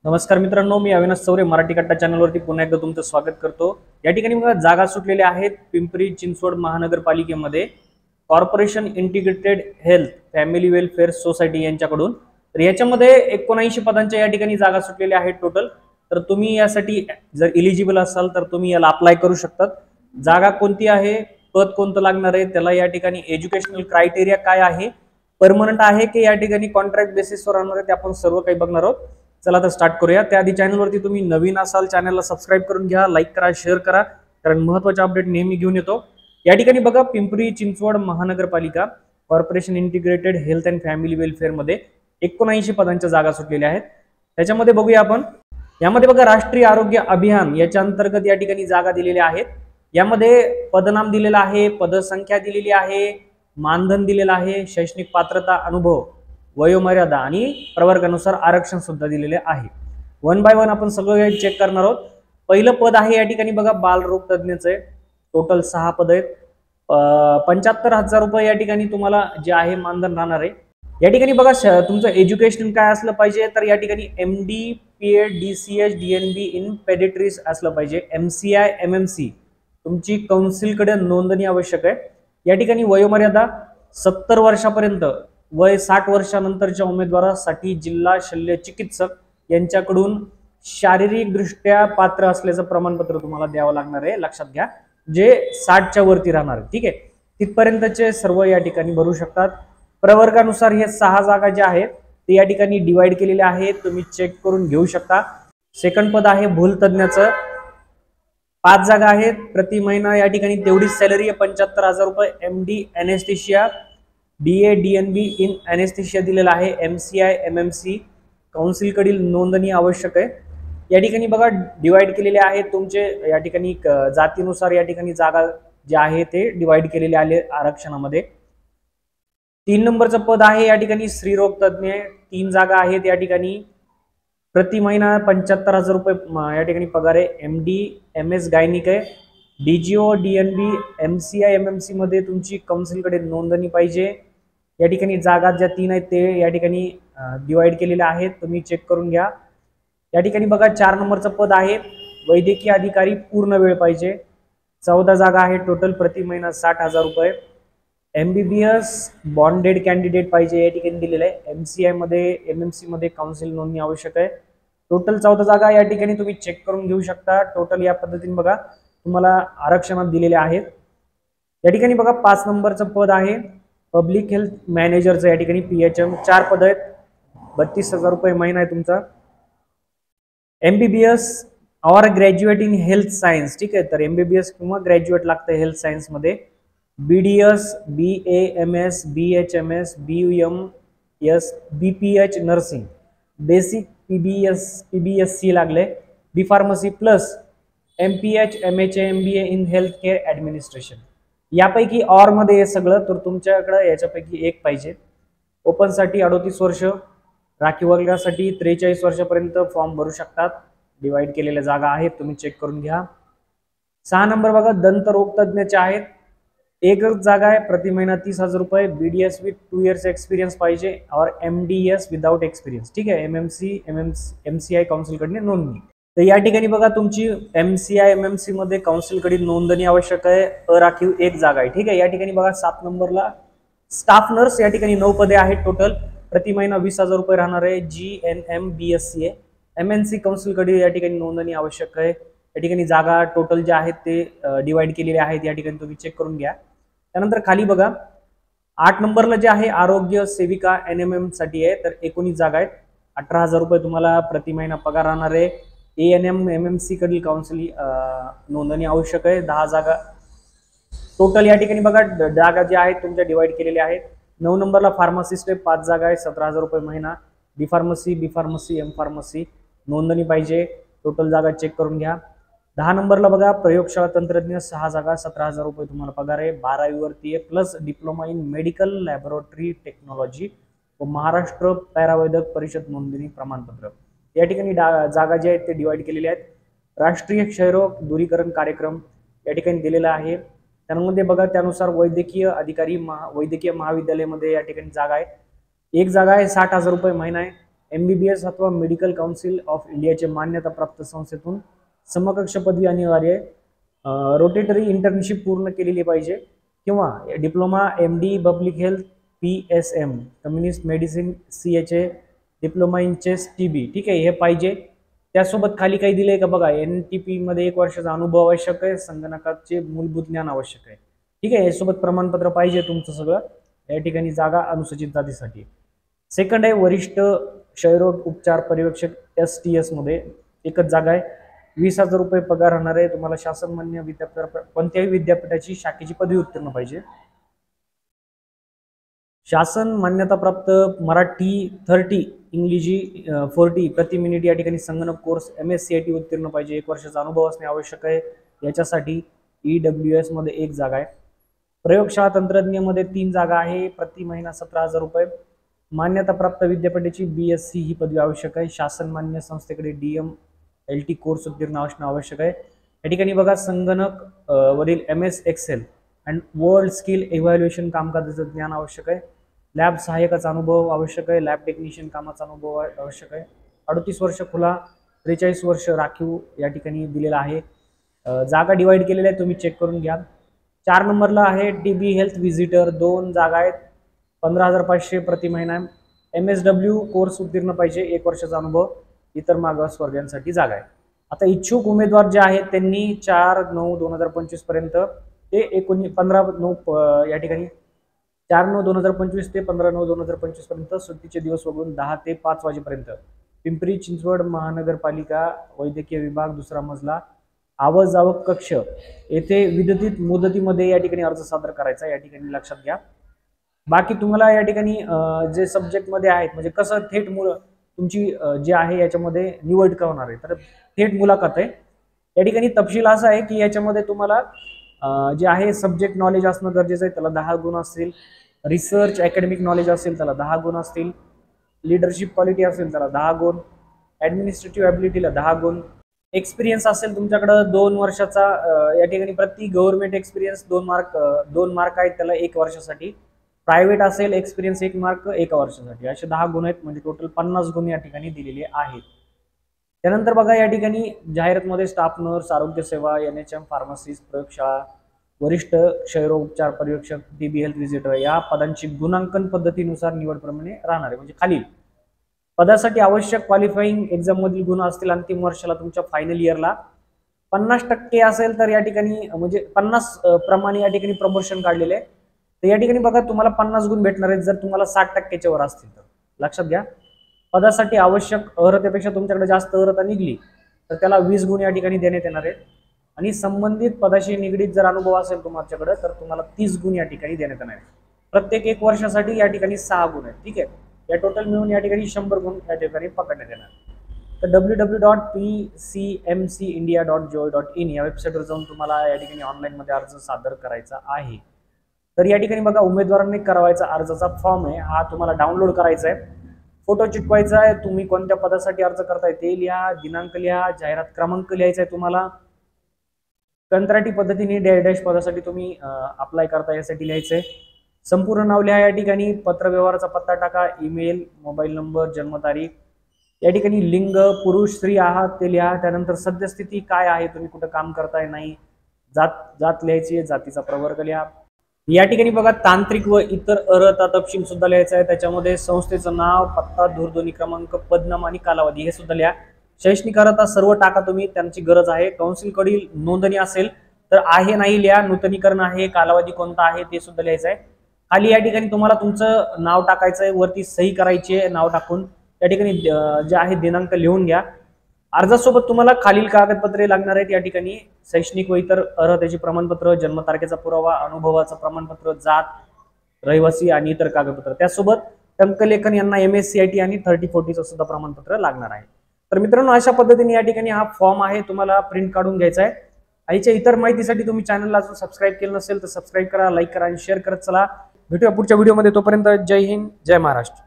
नमस्कार मित्रांनो, मी अविनाश चौरे मराठी कट्टा चॅनलवरती पुन्हा एकदा तुमचं स्वागत करतो। या ठिकाणी बघा जागा सुटलेल्या आहेत पिंपरी चिंचवड महानगरपालिकेमध्ये corporation integrated health family welfare society यांच्याकडून। तर याच्यामध्ये 79 पदांच्या या ठिकाणी जागा सुटलेल्या आहेत टोटल। तर तुम्ही यासाठी जर एलिजिबल असाल तर तुम्ही याला अप्लाय करू शकतात। जागा कोणती आहे, पद कोणतं लागणार आहे, त्याला या ठिकाणी एज्युकेशनल क्रायटेरिया काय आहे, परमनंट आहे की या ठिकाणी कॉन्ट्रॅक्ट बेसिसवर राहणार आहे, ते आपण सर्व काही बघणार आहोत। चला तर स्टार्ट करूया। त्याआधी चॅनलवरती तुम्ही नवीन असाल चॅनलला सबस्क्राईब करून घ्या, लाईक करा, शेअर करा, कारण महत्त्वाचे अपडेट नेहमी घेऊन येतो। या ठिकाणी बघा पिंपरी चिंचवड महानगरपालिका corporation integrated health and family welfare मध्ये 79 पदांच्या जागा सुटलेल्या आहेत। त्याच्यामध्ये बघूया आपण, यामध्ये बघा राष्ट्रीय आरोग्य अभियान याच्या अंतर्गत या ठिकाणी जागा दिलेल्या आहेत। यामध्ये पदनाम दिलेला आहे, पदसंख्या दिलेली आहे, मानधन दिलेला आहे, शैक्षणिक पात्रता, अनुभव, वयोमर्यादा आणि प्रवर्गानुसार आरक्षण सुद्धा दिलेले आहे। वन बाय वन आपण सगळं चेक करणार आहोत। पहिलं पद आहे या ठिकाणी बघा बालरोग तज्ञचे, टोटल 6 पद आहेत। 75,000 रुपये या ठिकाणी तुम्हाला जे आहे मानधन राहणार आहे। या ठिकाणी बघा तुमचं एज्युकेशन काय असलं पाहिजे, तर या ठिकाणी MD PEd DCH DNB in pediatrics असलं पाहिजे। MCI MMC तुमची काउन्सिलकडे नोंदणी आवश्यक आहे। या ठिकाणी वयोमर्यादा 70 वर्षापर्यंत, वय 60 वर्षानंतरच्या उमेदवारासाठी जिल्हा शल्य चिकित्सक यांच्याकडून शारीरिक दृष्ट्या पात्र असल्याचं प्रमाणपत्र तुम्हाला द्यावं लागणार आहे, लक्षात घ्या, जे 60च्या वरती राहणार आहे। ठीक आहे, तिथपर्यंतचे सर्व या ठिकाणी भरू शकतात। प्रवर्गानुसार हे 6 जागा ज्या आहेत ते या ठिकाणी डिवाइड केलेल्या आहेत, तुम्ही चेक करून घेऊ शकता। सेकंड पद आहे भूल तज्ञाचं, 5 जागा आहेत। प्रति महिना या ठिकाणी तेवढीच सॅलरी आहे, 75,000 रुपये। MD anaesthesia DA DNB in anaesthesia दिलेला आहे। MCI MMC काउन्सिल कडील नोंदणी आवश्यक आहे। या ठिकाणी बघा डिवाइड केलेले आहेत तुमचे या ठिकाणी जातीनुसार या ठिकाणी जागा जे आहे ते डिवाइड केलेले आले आरक्षणामध्ये। 3 नंबरचं पद आहे या ठिकाणी स्त्रीरोग तज्ञ, 3 जागा आहेत। या ठिकाणी प्रति महिना 75,000 रुपये या ठिकाणी पगार आहे। MD MS गायनिक आहे। DGO DNB MCI MMC मध्ये तुमची काउन्सिलकडे नोंदणी पाहिजे। या ठिकाणी जागा ज्या 3 आहेत ते या ठिकाणी डिवाइड केलेल्या आहेत, तुम्ही चेक करून घ्या। या ठिकाणी बघा 4 नंबरचं पद आहे वैद्यकीय अधिकारी, पूर्ण वेळ पाहिजे। 14 जागा आहेत टोटल, प्रति महिना 60,000 रुपये। MBBS बॉन्डेड कॅन्डिडेट पाहिजे, या ठिकाणी दिलेलं आहे। MCI मध्ये MMC मध्ये काउन्सिल नोंदणी आवश्यक आहे। टोटल 14 जागा या ठिकाणी तुम्ही चेक करून घेऊ शकता। टोटल या पद्धतीने बघा तुम्हाला आरक्षणात दिलेले आहेत। या ठिकाणी बघा 5 नंबरचं पद आहे पब्लिक हेल्थ मॅनेजरचं, या ठिकाणी PHM, 4 पद आहेत, 32,000 रुपये महिना आहे तुमचा। MBBS और ग्रॅज्युएट इन हेल्थ सायन्स, ठीक आहे, तर MBBS किंवा ग्रॅज्युएट लागतं हेल्थ सायन्स मध्ये। BDS BAMS BHMS BUMS BPH nursing, basic PBSC लागले। B pharmacy plus MPH MHA MBA in health care administration, यापैकी ऑर मध्ये हे सगळं, तर तुमच्याकडे याच्यापैकी एक पाहिजे। ओपन साठी 38 वर्ष, राखीव वर्गासाठी 43 वर्षापर्यंत फॉर्म भरू शकतात। डिवाइड केलेल्या जागा आहेत, तुम्ही चेक करून घ्या। 6 नंबर बघा दंतरोग तज्ञचे आहेत, एक जागा आहे, प्रति महिना 30,000 रुपये। BDS विथ 2 इयर्स एक्सपिरियन्स पाहिजे और MDS विदाउट एक्सपिरियन्स, ठीक आहे। MCI काउन्सिल कडे नोंदणी। तर या ठिकाणी बघा तुमची MCI MMC मध्ये काउन्सिल कडे नोंदणी आवश्यक आहे, अराखीव एक जागा आहे, ठीक आहे। या ठिकाणी बघा 7 नंबरला स्टाफ नर्स, या ठिकाणी 9 पदे आहेत टोटल, प्रति महिना 20,000 रुपये राहणार आहे। GNM BSc आहे। MNC काउन्सिल कडे या ठिकाणी नोंदणी आवश्यक आहे। या ठिकाणी जागा टोटल ज्या आहेत ते डिवाइड केलेले आहेत, या ठिकाणी तुम्ही चेक करून घ्या। त्यानंतर खाली बघा 8 नंबरला जे आहे आरोग्य सेविका NMM साठी आहे, तर 19 जागा आहेत, 18,000 रुपये तुम्हाला प्रति महिना पगार राहणार आहे। ANM MMC कडील काउन्सिल नोंदणी आवश्यक आहे, 10 जागा टोटल। या ठिकाणी बघा जागा ज्या आहेत तुमच्या डिवाइड केलेल्या आहेत। 9 नंबरला फार्मासिस्ट आहे, 5 जागा आहे, 17,000 रुपये महिना। बी फार्मसी M फार्मसी नोंदणी पाहिजे, टोटल जागा चेक करून घ्या। 10 नंबरला बघा प्रयोगशाळा तंत्रज्ञ, 6 जागा, 17,000 रुपये तुम्हाला पगार आहे, 12वी वरती आहे, plus diploma in medical laboratory technology व महाराष्ट्र पॅरावैद्यक परिषद नोंदणी प्रमाणपत्र। या ठिकाणी जागा ज्या आहेत ते डिवाइड केलेल्या आहेत। राष्ट्रीय क्षयरोग दूरीकरण कार्यक्रम या ठिकाणी दिलेला आहे। त्यामध्ये बघा त्यानुसार वैद्यकीय अधिकारी वैद्यकीय महाविद्यालयामध्ये या ठिकाणी जागा आहे, एक जागा आहे, 60,000 रुपये महिना आहे। MBBS अथवा मेडिकल काउन्सिल ऑफ इंडियाचे मान्यताप्राप्त संस्थेतून समकक्ष पदवी अनिवार्य आहे। रोटेटरी इंटर्नशिप पूर्ण केलेली पाहिजे किंवा diploma MD public health PSM community medicine CHA diploma in chest TB, ठीक आहे, हे पाहिजे। त्यासोबत खाली काही दिलंय का बघा, NTP मध्ये 1 वर्षाचा अनुभव आवश्यक आहे, संगणकाचे मूलभूत ज्ञान आवश्यक आहे, ठीक आहे, यासोबत प्रमाणपत्र पाहिजे तुमचं सगळं। या ठिकाणी जागा अनुसूचित जातीसाठी। सेकंड आहे वरिष्ठ क्षयरोग उपचार पर्यवेक्षक STS मध्ये 1च जागा आहे। 20,000 रुपये पगार राहणार आहे। तुम्हाला शासन मान्य विद्यापीठ कोणत्याही विद्यापीठाची शाखेची पदवी उत्तीर्ण पाहिजे। शासन मान्यताप्राप्त मराठी 30 इंग्रजी 40 प्रति मिनिट या ठिकाणी संगणक कोर्स MSCIT उत्तीर्ण पाहिजे। 1 वर्षाचा अनुभव असणे आवश्यक आहे। याच्यासाठी EWS मध्ये 1 जागा आहे। प्रयोगशाळा तंत्रज्ञ मध्ये 3 जागा आहे। प्रति महिना 17,000 रुपये। मान्यताप्राप्त विद्यापीठाची BSc ही पदवी आवश्यक आहे। शासन मान्य संस्थेकडे DM-LT कोर्स उत्तीर्ण असणे आवश्यक आहे। या ठिकाणी बघा संगणक वरील MS Excel and world skill evaluation कामकाजाचं ज्ञान आवश्यक आहे। लॅब सहाय्यकाचा अनुभव आवश्यक आहे। लॅब टेक्निशियन कामाचा अनुभव आवश्यक आहे। 38 वर्ष खुला 43 वर्ष राखीव या ठिकाणी दिलेला आहे। जागा डिवाइड केलेल्या आहे, तुम्ही चेक करून घ्या। 4 नंबरला आहे TB हेल्थ व्हिजिटर 2 जागा आहेत। 15,500 प्रति महिना। MSW कोर्स उत्तीर्ण पाहिजे। 1 वर्षाचा अनुभव। इतर मागासवर्गीयांसाठी जागा आहे। आता इच्छुक उमेदवार जे आहेत त्यांनी 4/9/2025 पर्यंत ते 15/9 या ठिकाणी 4/9/2025 ते 15/9/2025 पर्यंत सुट्टीचे दिवस वगळून 10 ते 5 वाजेपर्यंत पिंपरी चिंचवड महानगरपालिका वैद्यकीय विभाग 2रा मजला आवक जावक कक्ष येथे विद्युत मुदतीमध्ये या ठिकाणी अर्ज सादर करायचा, या ठिकाणी लक्षात घ्या। बाकी तुम्हाला या ठिकाणी जे सब्जेक्ट मध्ये आहेत म्हणजे कसं थेट तुमची जे आहे याच्यामध्ये निवड होणार आहे, तर थेट मुलाखत आहे। या ठिकाणी तपशील असा आहे की याच्यामध्ये तुम्हाला जे आहे सब्जेक्ट नॉलेज असणं गरजेचं आहे, त्याला 10 गुण असतील। रिसर्च अकॅडमिक नॉलेज असेल त्याला 10 गुण असतील। लीडरशिप क्वालिटी असेल त्याला 10 गुण। ॲडमिनिस्ट्रेटिव्ह ॲबिलिटीला 10 गुण। एक्सपिरियन्स असेल तुमच्याकडे 2 वर्षाचा, या ठिकाणी प्रति गव्हर्नमेंट एक्सपिरियन्स 2 मार्क आहेत त्याला 1 वर्षासाठी। प्रायव्हेट असेल एक्सपिरियन्स 1 मार्क 1 वर्षासाठी। असे 10 गुण आहेत, म्हणजे टोटल 50 गुण या ठिकाणी दिलेले आहेत। त्यानंतर बघा या ठिकाणी जाहिरातमध्ये स्टाफ नर्स, आरोग्य सेवा, NHM फार्मसिस्ट, प्रयोगशाळा, वरिष्ठ क्षयरोग उपचार पर्यवेक्षक, TB हेल्थ व्हिजिटर या पदांची गुणांकन पद्धतीनुसार निवडप्रमाणे राहणार आहे। म्हणजे खालील पदासाठी आवश्यक क्वालिफाईंग एक्झाम मधील गुण असतील अंतिम वर्षाला तुमच्या फायनल इयरला 50% असेल तर या ठिकाणी म्हणजे 50 प्रमाणे या ठिकाणी प्रमोशन काढलेले आहे। तर या ठिकाणी बघा तुम्हाला 50 गुण भेटणार आहेत जर तुम्हाला 60% वर असतील तर। लक्षात घ्या, पदासाठी आवश्यक अर्हतेपेक्षा तुमच्याकडे जास्त अर्हता निघली तर त्याला 20 गुण या ठिकाणी देण्यात येणार आहेत। आणि संबंधित पदाशी निगडीत जर अनुभव असेल तुमच्याकडे तर तुम्हाला 30 गुण या ठिकाणी देण्यात येणार आहेत। प्रत्येक 1 वर्षासाठी या ठिकाणी 6 गुण आहेत, ठीक आहे। या टोटल मिळून या ठिकाणी 100 गुण या ठिकाणी पकडण्यात येणार। तर www.pcmcindia.gov.in या वेबसाईटवर जाऊन तुम्हाला या ठिकाणी ऑनलाईन मध्ये अर्ज सादर करायचा आहे। तर या ठिकाणी बघा उमेदवारांनी करावायचा अर्जाचा फॉर्म आहे, हा तुम्हाला डाउनलोड करायचा आहे, फोटो चिटवायचा आहे, तुम्ही कोणत्या पदासाठी अर्ज करताय ते लिहा, दिनांक लिहा, जाहिरात क्रमांक लिहायचा आहे तुम्हाला, कंत्राटी पद्धतीने डॅश पदासाठी तुम्ही अप्लाय करता यासाठी लिहायचंय, संपूर्ण नाव लिहा, या ठिकाणी पत्रव्यवहाराचा पत्ता टाका, ईमेल, मोबाईल नंबर, जन्मतारीख, या ठिकाणी लिंग पुरुष स्त्री आहात ते लिहा, त्यानंतर सद्यस्थिती काय आहे, तुम्ही कुठं काम करताय नाही, जात लिहायची, जातीचा प्रवर्ग लिहा। या ठिकाणी बघा तांत्रिक व इतर अर्हता तपशील सुद्धा लिहायचा आहे, त्याच्यामध्ये संस्थेचं नाव, पत्ता, दूरध्वनी क्रमांक, पदनाम आणि कालावधी हे सुद्धा लिहा। शैक्षणिक अर्हता सर्व टाका तुम्ही, त्यांची गरज आहे। काउन्सिल कडील नोंदणी असेल तर आहे नाही लिहा, नूतनीकरण आहे, कालावधी कोणता आहे ते सुद्धा लिहायचं आहे। खाली या ठिकाणी तुम्हाला तुमचं नाव टाकायचं आहे, वरती सही करायची आहे नाव टाकून, या ठिकाणी जे आहे दिनांक लिहून घ्या। अर्जासोबत तुम्हाला खालील कागदपत्रे लागणार आहेत, या ठिकाणी शैक्षणिक व इतर अर्हतेचे प्रमाणपत्र, जन्मतारखेचा पुरावा, अनुभवाचं प्रमाणपत्र, जात, रहिवासी आणि इतर कागदपत्र, त्यासोबत टंकलेखन यांना MSCIT आणि 3040चं सुद्धा प्रमाणपत्र लागणार आहे। तर मित्रांनो अशा पद्धतीने या ठिकाणी हा फॉर्म आहे, तुम्हाला प्रिंट काढून घ्यायचा आहे। याच्या इतर माहितीसाठी तुम्ही चॅनलला अजून सबस्क्राईब केलं नसेल तर सबस्क्राईब करा, लाईक करा आणि शेअर करत चला। भेटूया पुढच्या व्हिडिओमध्ये, तोपर्यंत जय हिंद, जय महाराष्ट्र।